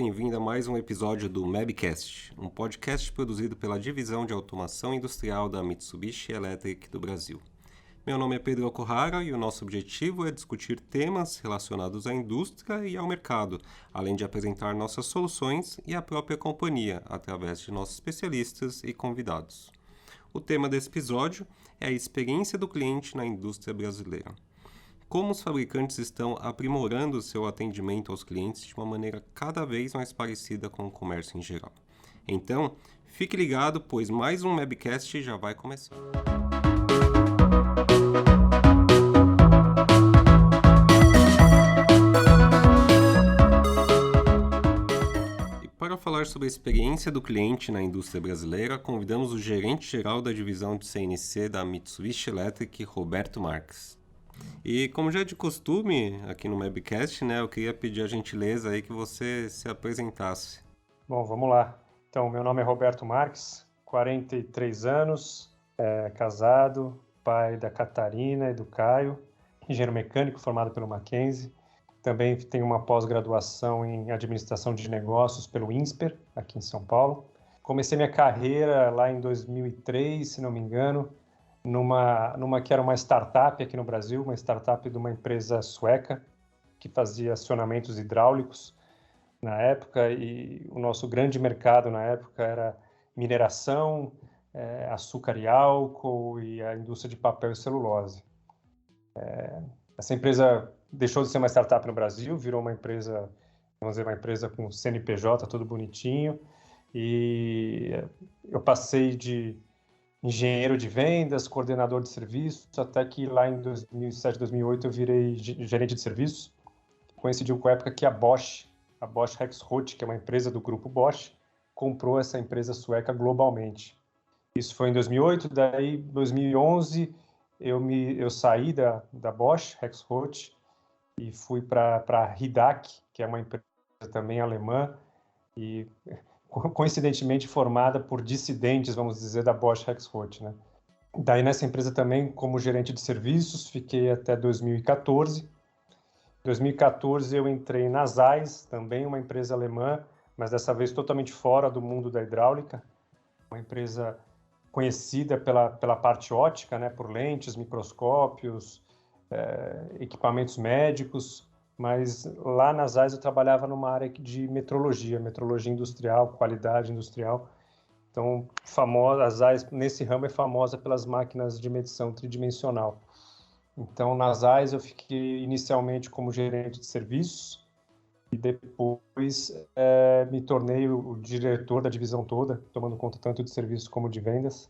bem-vindo a mais um episódio do Mabcast, um podcast produzido pela Divisão de Automação Industrial da Mitsubishi Electric do Brasil. Meu nome é Pedro Okuhara e o nosso objetivo é discutir temas relacionados à indústria e ao mercado, além de apresentar nossas soluções e a própria companhia, através de nossos especialistas e convidados. O tema desse episódio é a experiência do cliente na indústria brasileira. Como os fabricantes estão aprimorando seu atendimento aos clientes de uma maneira cada vez mais parecida com o comércio em geral. Então, fique ligado, pois mais um Mabcast já vai começar. E para falar sobre a experiência do cliente na indústria brasileira, convidamos o gerente-geral da divisão de CNC da Mitsubishi Electric, Roberto Marques. E como já é de costume aqui no Mabcast, eu queria pedir a gentileza aí que você se apresentasse. Bom, vamos lá. Então, meu nome é Roberto Marques, 43 anos, casado, pai da Catarina e do Caio, engenheiro mecânico formado pelo Mackenzie. Também tenho uma pós-graduação em administração de negócios pelo INSPER, aqui em São Paulo. Comecei minha carreira lá em 2003, se não me engano, numa que era uma startup aqui no Brasil, uma startup de uma empresa sueca que fazia acionamentos hidráulicos na época, e o nosso grande mercado na época era mineração, açúcar e álcool e a indústria de papel e celulose. Essa empresa deixou de ser uma startup no Brasil, virou uma empresa, vamos dizer, uma empresa com CNPJ, tudo bonitinho, e eu passei de engenheiro de vendas, coordenador de serviços, até que lá em 2007, 2008 eu virei gerente de serviços. Coincidiu com a época que a Bosch Rexroth, que é uma empresa do grupo Bosch, comprou essa empresa sueca globalmente. Isso foi em 2008, daí em 2011 eu saí da Bosch Rexroth e fui para a Ridac, que é uma empresa também alemã, e coincidentemente formada por dissidentes, vamos dizer, da Bosch Rexroth, né? Daí nessa empresa também, como gerente de serviços, fiquei até 2014. Em 2014 eu entrei na Zeiss, também uma empresa alemã, mas dessa vez totalmente fora do mundo da hidráulica, uma empresa conhecida pela parte ótica, né, por lentes, microscópios, equipamentos médicos, mas lá na Zeiss eu trabalhava numa área de metrologia industrial, qualidade industrial. Então, a Zeiss nesse ramo é famosa pelas máquinas de medição tridimensional. Então, na Zeiss eu fiquei inicialmente como gerente de serviços e depois me tornei o diretor da divisão toda, tomando conta tanto de serviços como de vendas.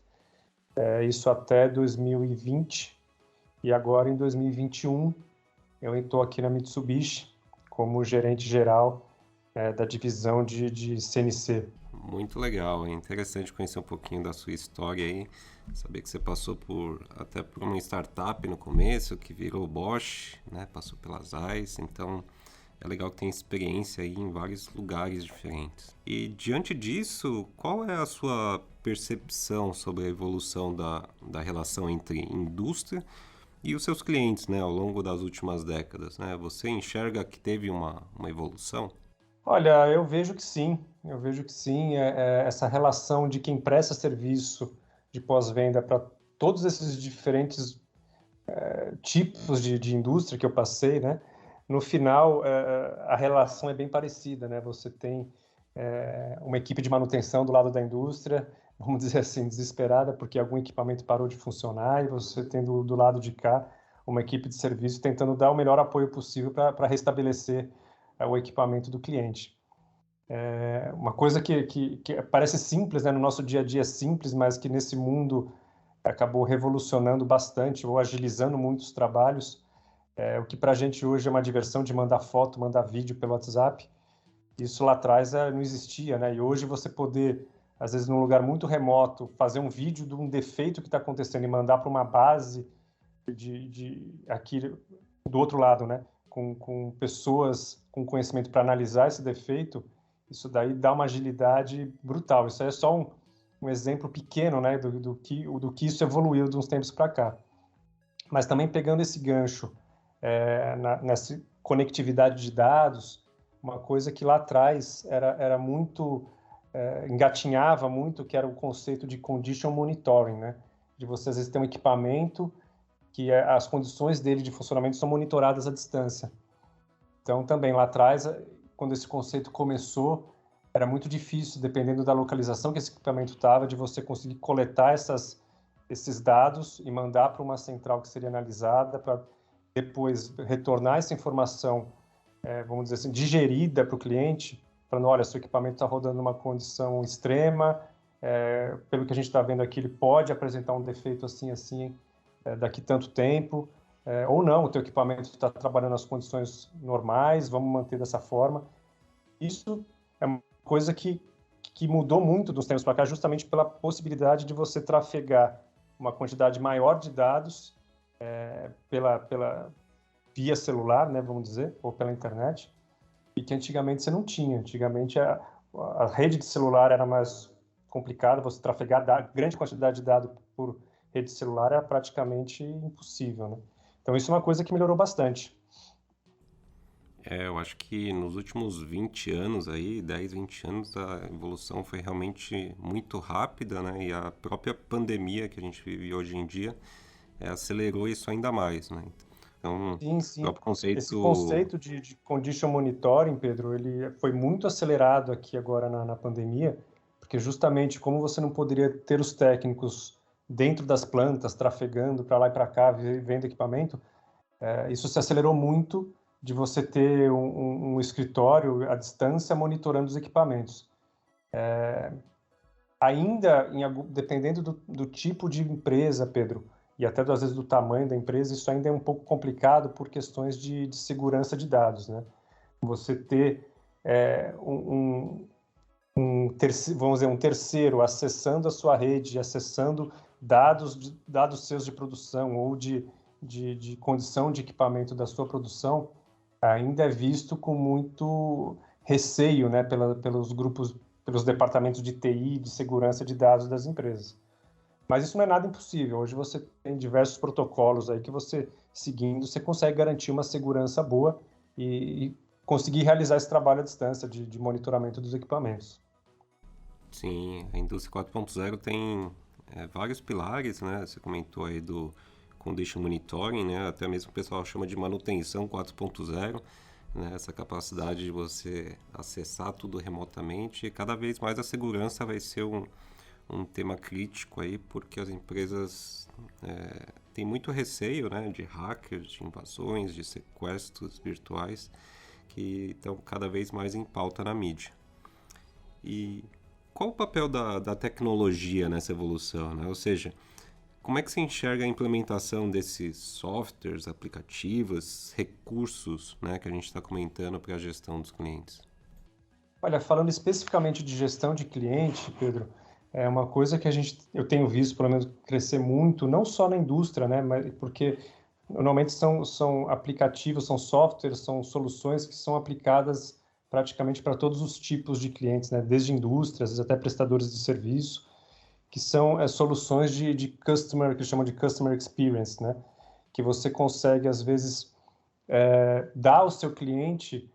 Isso até 2020, e agora em 2021 eu estou aqui na Mitsubishi como gerente geral da divisão de CNC. Muito legal, é interessante conhecer um pouquinho da sua história aí, saber que você passou até por uma startup no começo, que virou Bosch, né? Passou pela Zeiss, então é legal que tem experiência aí em vários lugares diferentes. E diante disso, qual é a sua percepção sobre a evolução da relação entre indústria e os seus clientes, ao longo das últimas décadas, Você enxerga que teve uma evolução? Olha, eu vejo que sim. Essa relação de quem presta serviço de pós-venda para todos esses diferentes tipos de indústria que eu passei, né? No final, a relação é bem parecida, né? Você tem uma equipe de manutenção do lado da indústria, vamos dizer assim, desesperada porque algum equipamento parou de funcionar, e você tem do lado de cá uma equipe de serviço tentando dar o melhor apoio possível para restabelecer o equipamento do cliente. Uma coisa que parece simples, né? No nosso dia a dia simples, mas que nesse mundo acabou revolucionando bastante ou agilizando muitos trabalhos. O que para a gente hoje é uma diversão de mandar foto, mandar vídeo pelo WhatsApp, isso lá atrás não existia, né? E hoje você poder, às vezes num lugar muito remoto, fazer um vídeo de um defeito que está acontecendo e mandar para uma base aqui do outro lado, né? Com pessoas com conhecimento para analisar esse defeito, isso daí dá uma agilidade brutal. Isso aí é só um exemplo pequeno, né? do que isso evoluiu de uns tempos para cá. Mas também pegando esse gancho nessa conectividade de dados, uma coisa que lá atrás era muito, engatinhava muito, que era o conceito de condition monitoring, né? De você às vezes ter um equipamento que as condições dele de funcionamento são monitoradas à distância. Então, também lá atrás, quando esse conceito começou, era muito difícil, dependendo da localização que esse equipamento estava, de você conseguir coletar esses dados e mandar para uma central que seria analisada, para depois retornar essa informação, vamos dizer assim, digerida para o cliente, falando, olha, seu equipamento está rodando numa condição extrema, pelo que a gente está vendo aqui, ele pode apresentar um defeito assim, assim, daqui tanto tempo, ou não, o teu equipamento está trabalhando nas condições normais, vamos manter dessa forma. Isso é uma coisa que mudou muito dos tempos para cá, justamente pela possibilidade de você trafegar uma quantidade maior de dados pela via celular, né, vamos dizer, ou pela internet, e que antigamente você não tinha. Antigamente a rede de celular era mais complicada, você trafegar grande quantidade de dados por rede celular era praticamente impossível, né? Então isso é uma coisa que melhorou bastante. Eu acho que nos últimos 20 anos aí, 10, 20 anos, a evolução foi realmente muito rápida, né? E a própria pandemia que a gente vive hoje em dia acelerou isso ainda mais, né? Então, o Sim, sim. próprio Esse conceito. conceito de condition monitoring, Pedro, ele foi muito acelerado aqui agora na pandemia, porque justamente como você não poderia ter os técnicos dentro das plantas, trafegando para lá e para cá, vendo equipamento, isso se acelerou muito de você ter um escritório à distância monitorando os equipamentos. Ainda, dependendo do tipo de empresa, Pedro, e até às vezes do tamanho da empresa, isso ainda é um pouco complicado por questões de segurança de dados, né? Você ter vamos dizer, um terceiro acessando a sua rede, acessando dados seus de produção ou de condição de equipamento da sua produção, ainda é visto com muito receio, né, pelos grupos, pelos departamentos de TI, de segurança de dados das empresas. Mas isso não é nada impossível. Hoje você tem diversos protocolos aí que você, seguindo, você consegue garantir uma segurança boa e conseguir realizar esse trabalho à distância de monitoramento dos equipamentos. Sim, a indústria 4.0 tem vários pilares, né? Você comentou aí do condition monitoring, né? Até mesmo o pessoal chama de manutenção 4.0, né? Essa capacidade de você acessar tudo remotamente. E cada vez mais a segurança vai ser um tema crítico aí, porque as empresas têm muito receio, né? De hackers, de invasões, de sequestros virtuais, que estão cada vez mais em pauta na mídia. E qual o papel da tecnologia nessa evolução, né? Ou seja, como é que você enxerga a implementação desses softwares, aplicativos, recursos, né, que a gente está comentando para a gestão dos clientes? Olha, falando especificamente de gestão de cliente, Pedro, é uma coisa que eu tenho visto, pelo menos, crescer muito, não só na indústria, né, mas porque normalmente são aplicativos, são softwares, são soluções que são aplicadas praticamente para todos os tipos de clientes, né, desde indústrias até prestadores de serviço, que são soluções de customer, que eles chamam de customer experience, né, que você consegue, às vezes, dar ao seu cliente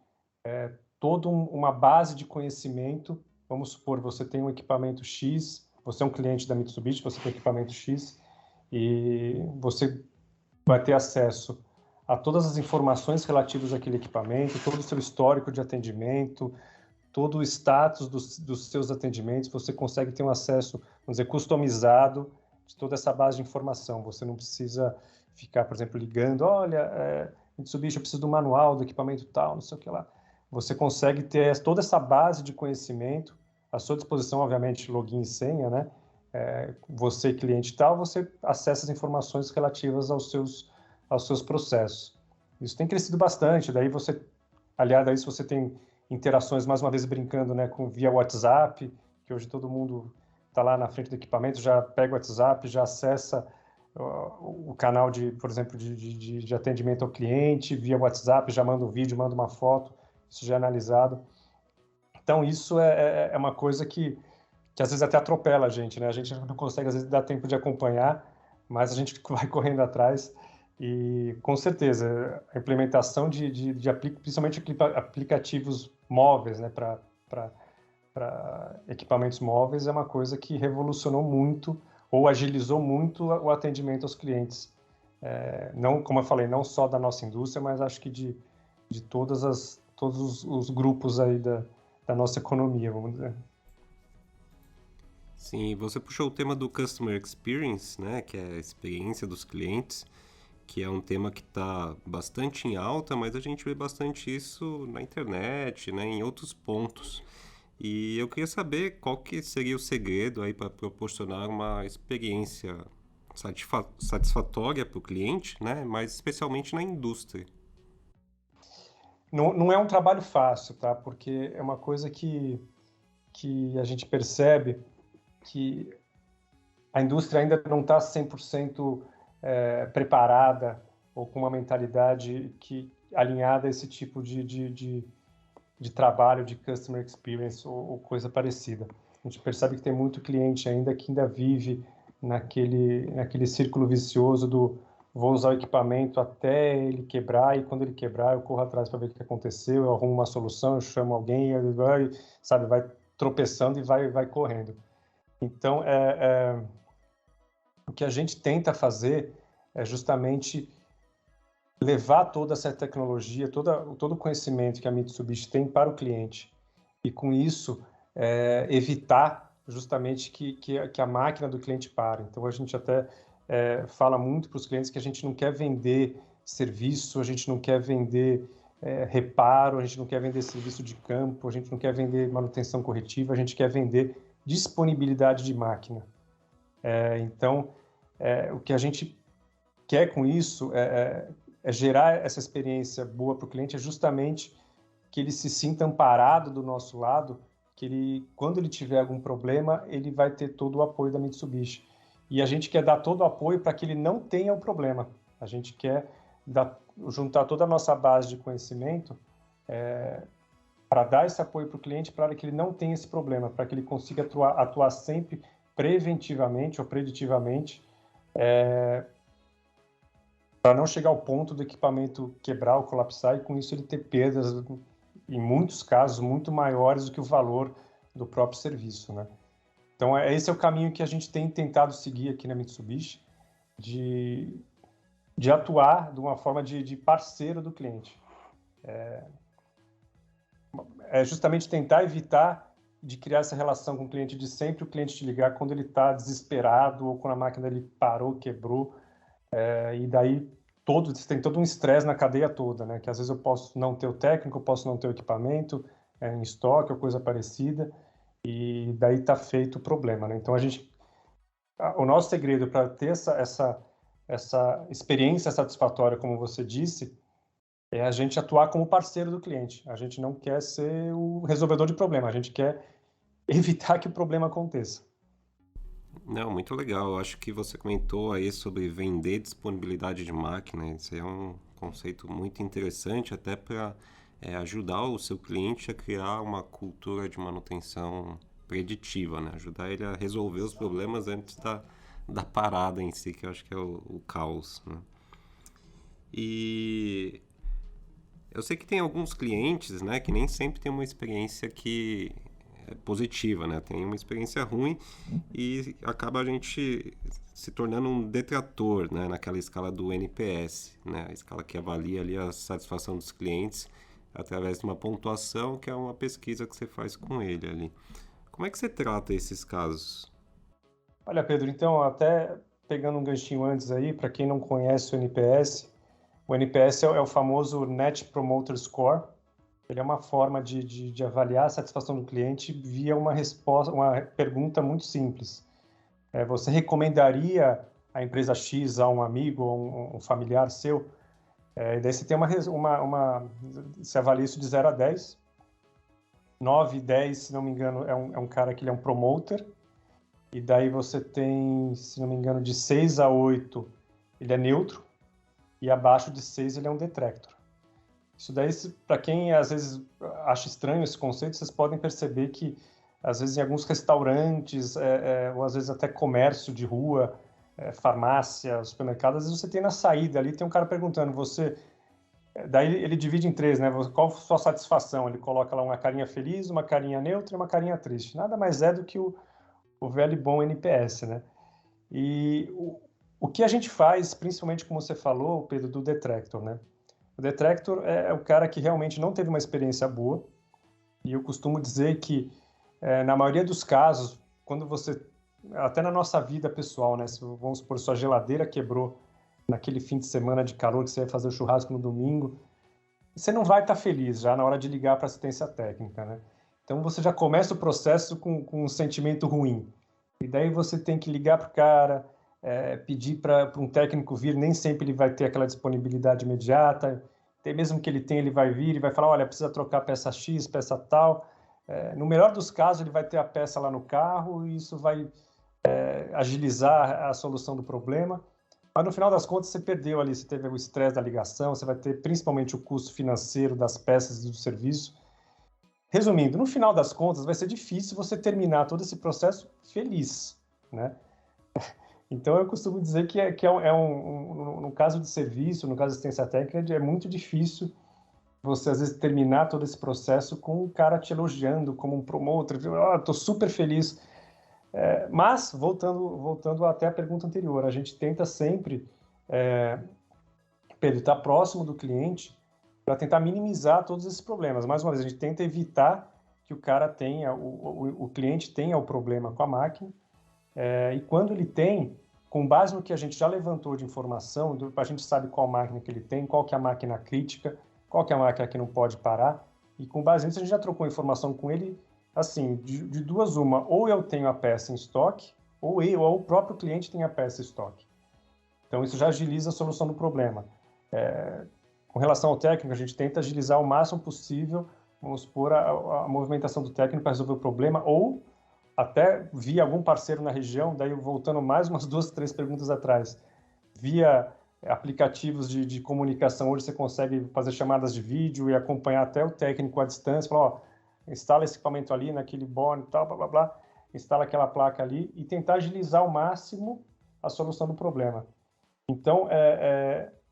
toda uma base de conhecimento. Vamos supor, você tem um equipamento X, você é um cliente da Mitsubishi, você tem um equipamento X, e você vai ter acesso a todas as informações relativas àquele equipamento, todo o seu histórico de atendimento, todo o status dos seus atendimentos, você consegue ter um acesso, vamos dizer, customizado de toda essa base de informação. Você não precisa ficar, por exemplo, ligando, olha, Mitsubishi, eu preciso do manual do equipamento tal, não sei o que lá. Você consegue ter toda essa base de conhecimento à sua disposição, obviamente, login e senha, né? Você, cliente tal, você acessa as informações relativas aos seus processos. Isso tem crescido bastante, daí você, aliado a isso, você tem interações, mais uma vez brincando, né, via WhatsApp, que hoje todo mundo está lá na frente do equipamento, já pega o WhatsApp, já acessa o canal, por exemplo, de atendimento ao cliente, via WhatsApp, já manda um vídeo, manda uma foto, isso já é analisado. Então, isso é uma coisa que às vezes até atropela a gente, né? A gente não consegue, às vezes, dar tempo de acompanhar, mas a gente vai correndo atrás E, com certeza, a implementação principalmente aplicativos móveis, né, para equipamentos móveis, é uma coisa que revolucionou muito ou agilizou muito o atendimento aos clientes. Não, como eu falei, não só da nossa indústria, mas acho que de todos os grupos aí da nossa economia, vamos dizer. Sim, você puxou o tema do Customer Experience, né, que é a experiência dos clientes, que é um tema que está bastante em alta, mas a gente vê bastante isso na internet, né, em outros pontos. E eu queria saber qual que seria o segredo aí para proporcionar uma experiência satisfatória para o cliente, né, mas especialmente na indústria. Não é um trabalho fácil, tá? Porque é uma coisa que a gente percebe que a indústria ainda não está 100% preparada ou com uma mentalidade alinhada a esse tipo de trabalho de customer experience ou coisa parecida. A gente percebe que tem muito cliente ainda que ainda vive naquele círculo vicioso do vou usar o equipamento até ele quebrar, e quando ele quebrar eu corro atrás para ver o que aconteceu, eu arrumo uma solução, eu chamo alguém, vai tropeçando e vai correndo. Então, o que a gente tenta fazer é justamente levar toda essa tecnologia, todo o conhecimento que a Mitsubishi tem para o cliente, e com isso evitar justamente que a máquina do cliente pare. Então a gente até fala muito para os clientes que a gente não quer vender serviço, a gente não quer vender reparo, a gente não quer vender serviço de campo, a gente não quer vender manutenção corretiva, a gente quer vender disponibilidade de máquina. Então, o que a gente quer com isso é gerar essa experiência boa para o cliente, é justamente que ele se sinta amparado do nosso lado, que ele, quando ele tiver algum problema, ele vai ter todo o apoio da Mitsubishi. E a gente quer dar todo o apoio para que ele não tenha o problema. A gente quer juntar toda a nossa base de conhecimento para dar esse apoio para o cliente, para que ele não tenha esse problema, para que ele consiga atuar sempre preventivamente ou preditivamente, para não chegar ao ponto do equipamento quebrar ou colapsar, e com isso ele ter perdas, em muitos casos, muito maiores do que o valor do próprio serviço, né? Então, esse é o caminho que a gente tem tentado seguir aqui na Mitsubishi, de atuar de uma forma de parceiro do cliente. Justamente tentar evitar de criar essa relação com o cliente, de sempre o cliente te ligar quando ele está desesperado ou quando a máquina dele parou, quebrou, e daí tem todo um estresse na cadeia toda, né? Que às vezes eu posso não ter o técnico, eu posso não ter o equipamento em estoque ou coisa parecida, e daí está feito o problema, né? Então o nosso segredo para ter essa experiência satisfatória, como você disse, é a gente atuar como parceiro do cliente. A gente não quer ser o resolvedor de problema, a gente quer evitar que o problema aconteça. Não, muito legal. Eu acho que você comentou aí sobre vender disponibilidade de máquina. Isso é um conceito muito interessante, até para ajudar o seu cliente a criar uma cultura de manutenção preditiva, né? Ajudar ele a resolver os problemas antes da parada em si, que eu acho que é o caos, né? E eu sei que tem alguns clientes, né, que nem sempre tem uma experiência que positiva, né? Tem uma experiência ruim e acaba a gente se tornando um detrator, né? Naquela escala do NPS, né? A escala que avalia ali a satisfação dos clientes através de uma pontuação, que é uma pesquisa que você faz com ele ali. Como é que você trata esses casos? Olha, Pedro, então, até pegando um ganchinho antes aí, para quem não conhece o NPS é o famoso Net Promoter Score. Ele é uma forma de avaliar a satisfação do cliente via uma pergunta muito simples. Você recomendaria a empresa X a um amigo ou um familiar seu? E daí você tem você avalia isso de 0 a 10. 9 e 10, se não me engano, é um cara que ele é um promoter. E daí você tem, se não me engano, de 6 a 8, ele é neutro. E abaixo de 6, ele é um detractor. Isso daí, para quem às vezes acha estranho esse conceito, vocês podem perceber que, às vezes, em alguns restaurantes, ou às vezes até comércio de rua, farmácia, supermercado, às vezes você tem na saída ali, tem um cara perguntando, daí ele divide em três, né? Qual a sua satisfação? Ele coloca lá uma carinha feliz, uma carinha neutra e uma carinha triste. Nada mais é do que o velho e bom NPS, né? E o que a gente faz, principalmente como você falou, Pedro, do detractor, né? O detractor é o cara que realmente não teve uma experiência boa, e eu costumo dizer que, na maioria dos casos, quando você, até na nossa vida pessoal, né? Se, vamos supor, sua geladeira quebrou naquele fim de semana de calor que você vai fazer o churrasco no domingo, você não vai estar feliz já na hora de ligar para assistência técnica, né? Então você já começa o processo com um sentimento ruim. E daí você tem que ligar para o cara, pedir para um técnico vir, nem sempre ele vai ter aquela disponibilidade imediata. Até mesmo que ele tenha, ele vai vir e vai falar, olha, precisa trocar peça X, peça tal. No melhor dos casos, ele vai ter a peça lá no carro e isso vai agilizar a solução do problema. Mas no final das contas, você perdeu ali, você teve o estresse da ligação, você vai ter principalmente o custo financeiro das peças e do serviço. Resumindo, no final das contas, vai ser difícil você terminar todo esse processo feliz, né? Então, eu costumo dizer que no caso de serviço, no caso de assistência técnica, é muito difícil você, às vezes, terminar todo esse processo com o cara te elogiando como um promotor, estou super feliz. Mas, voltando até a pergunta anterior, a gente tenta sempre, Pedro, estar próximo do cliente para tentar minimizar todos esses problemas. Mais uma vez, a gente tenta evitar que o cara tenha, o cliente tenha o problema com a máquina, e quando ele tem, com base no que a gente já levantou de informação, a gente sabe qual máquina que ele tem, qual que é a máquina crítica, qual que é a máquina que não pode parar, e com base nisso a gente já trocou informação com ele, assim, de duas uma, ou eu tenho a peça em estoque, ou o próprio cliente tem a peça em estoque. Então isso já agiliza a solução do problema. Com relação ao técnico, a gente tenta agilizar o máximo possível, vamos supor, a movimentação do técnico para resolver o problema, ou até via algum parceiro na região, daí voltando mais umas 2, 3 perguntas atrás, via aplicativos de comunicação, hoje você consegue fazer chamadas de vídeo e acompanhar até o técnico à distância, falar, ó, instala esse equipamento ali, naquele borne e tal, blá, blá, blá, instala aquela placa ali e tentar agilizar ao máximo a solução do problema. Então,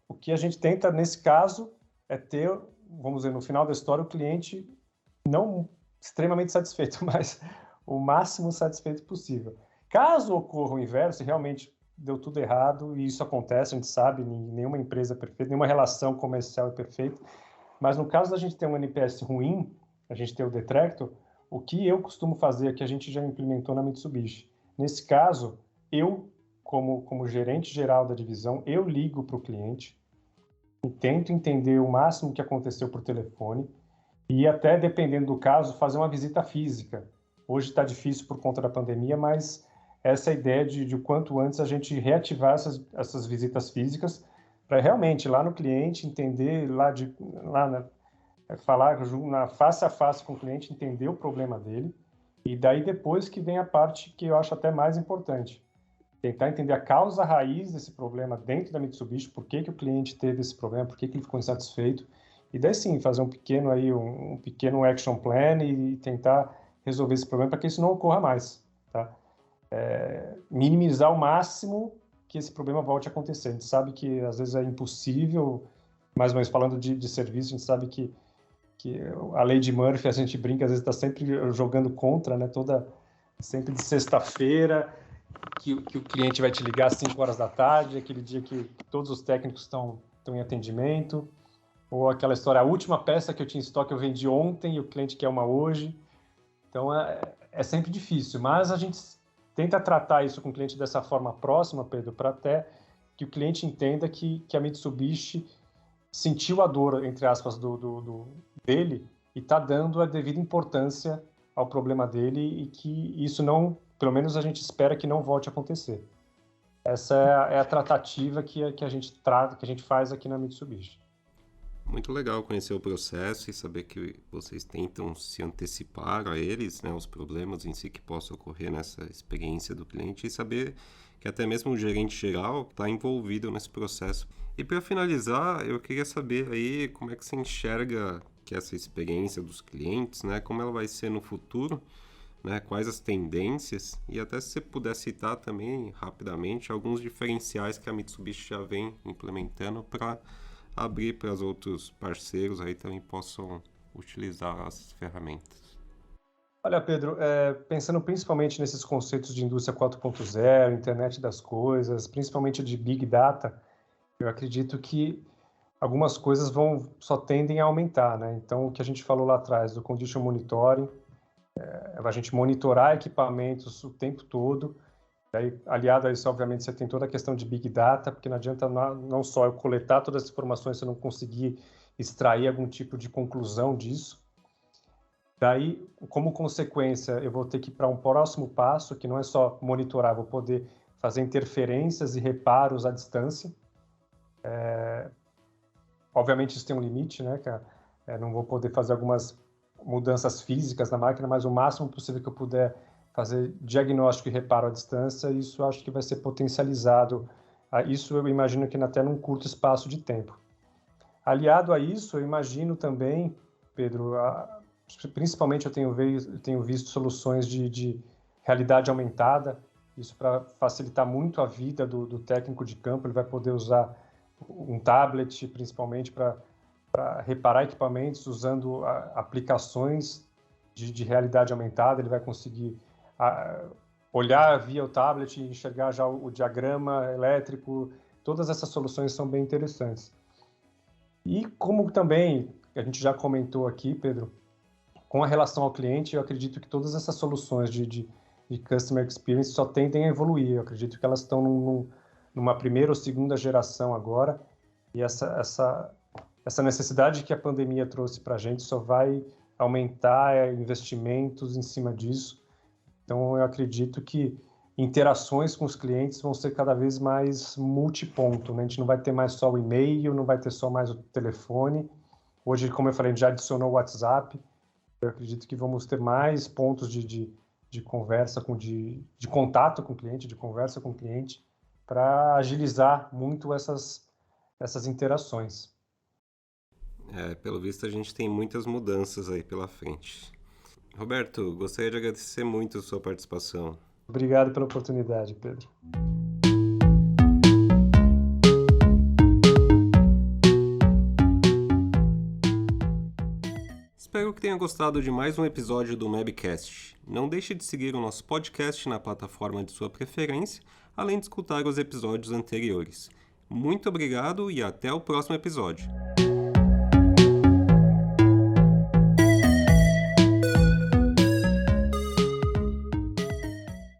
o que a gente tenta, nesse caso, é ter, vamos dizer, no final da história, o cliente não extremamente satisfeito, mas o máximo satisfeito possível. Caso ocorra o inverso, se realmente deu tudo errado, e isso acontece, a gente sabe, nenhuma empresa é perfeita, nenhuma relação comercial é perfeita, mas no caso da gente ter um NPS ruim, a gente ter o detractor, o que eu costumo fazer, que a gente já implementou na Mitsubishi. Nesse caso, eu, como gerente geral da divisão, eu ligo para o cliente e tento entender o máximo que aconteceu por telefone e até, dependendo do caso, fazer uma visita física. Hoje está difícil por conta da pandemia, mas essa é a ideia de o quanto antes a gente reativar essas visitas físicas para realmente ir lá no cliente, entender, falar face a face com o cliente, entender o problema dele, e daí depois que vem a parte que eu acho até mais importante, tentar entender a causa raiz desse problema dentro da Mitsubishi, por que o cliente teve esse problema, por que ele ficou insatisfeito, e daí sim, fazer um pequeno action plan e tentar resolver esse problema para que isso não ocorra mais, tá? Minimizar ao máximo que esse problema volte a acontecer. A gente sabe que às vezes é impossível, mais ou menos falando de serviço, a gente sabe que a lei de Murphy, a gente brinca, às vezes está sempre jogando contra, né? Sempre de sexta-feira, que o cliente vai te ligar às 5 horas da tarde, aquele dia que todos os técnicos estão em atendimento, ou aquela história, a última peça que eu tinha em estoque eu vendi ontem e o cliente quer uma hoje. Então, é sempre difícil, mas a gente tenta tratar isso com o cliente dessa forma próxima, Pedro, para até que o cliente entenda que a Mitsubishi sentiu a dor, entre aspas, dele e está dando a devida importância ao problema dele e que isso não, pelo menos a gente espera que não volte a acontecer. Essa é a tratativa que a gente trata, que a gente faz aqui na Mitsubishi. Muito legal conhecer o processo e saber que vocês tentam se antecipar a eles, né, os problemas em si que possam ocorrer nessa experiência do cliente e saber que até mesmo o gerente geral está envolvido nesse processo. E para finalizar, eu queria saber aí como é que você enxerga que essa experiência dos clientes, né, como ela vai ser no futuro, né? Quais as tendências e até se você puder citar também rapidamente alguns diferenciais que a Mitsubishi já vem implementando para abrir para os outros parceiros aí também possam utilizar as ferramentas. Olha, Pedro, pensando principalmente nesses conceitos de indústria 4.0, internet das coisas, principalmente de Big Data, eu acredito que algumas coisas só tendem a aumentar, né? Então, o que a gente falou lá atrás do Condition Monitoring, a gente monitorar equipamentos o tempo todo. Aí, aliado a isso, obviamente, você tem toda a questão de Big Data, porque não adianta não só eu coletar todas as informações se eu não conseguir extrair algum tipo de conclusão disso. Daí, como consequência, eu vou ter que ir para um próximo passo, que não é só monitorar, vou poder fazer interferências e reparos à distância. Obviamente, isso tem um limite, né? Não vou poder fazer algumas mudanças físicas na máquina, mas o máximo possível que eu puder fazer diagnóstico e reparo à distância, isso eu acho que vai ser potencializado. Isso eu imagino que até num curto espaço de tempo. Aliado a isso, eu imagino também, Pedro, principalmente eu tenho visto soluções de realidade aumentada, isso para facilitar muito a vida do técnico de campo. Ele vai poder usar um tablet, principalmente para reparar equipamentos usando aplicações de realidade aumentada. Ele vai conseguir olhar via o tablet e enxergar já o diagrama elétrico. Todas essas soluções são bem interessantes. E como também a gente já comentou aqui, Pedro, com a relação ao cliente, eu acredito que todas essas soluções de Customer Experience só tendem a evoluir. Eu acredito que elas estão numa primeira ou segunda geração agora, e essa necessidade que a pandemia trouxe para a gente só vai aumentar investimentos em cima disso. Então, eu acredito que interações com os clientes vão ser cada vez mais multiponto, né? A gente não vai ter mais só o e-mail, não vai ter só mais o telefone. Hoje, como eu falei, a gente já adicionou o WhatsApp. Eu acredito que vamos ter mais pontos de conversa, de contato com o cliente, de conversa com o cliente, para agilizar muito essas interações. Pelo visto a gente tem muitas mudanças aí pela frente. Roberto, gostaria de agradecer muito a sua participação. Obrigado pela oportunidade, Pedro. Espero que tenha gostado de mais um episódio do Mabcast. Não deixe de seguir o nosso podcast na plataforma de sua preferência, além de escutar os episódios anteriores. Muito obrigado e até o próximo episódio.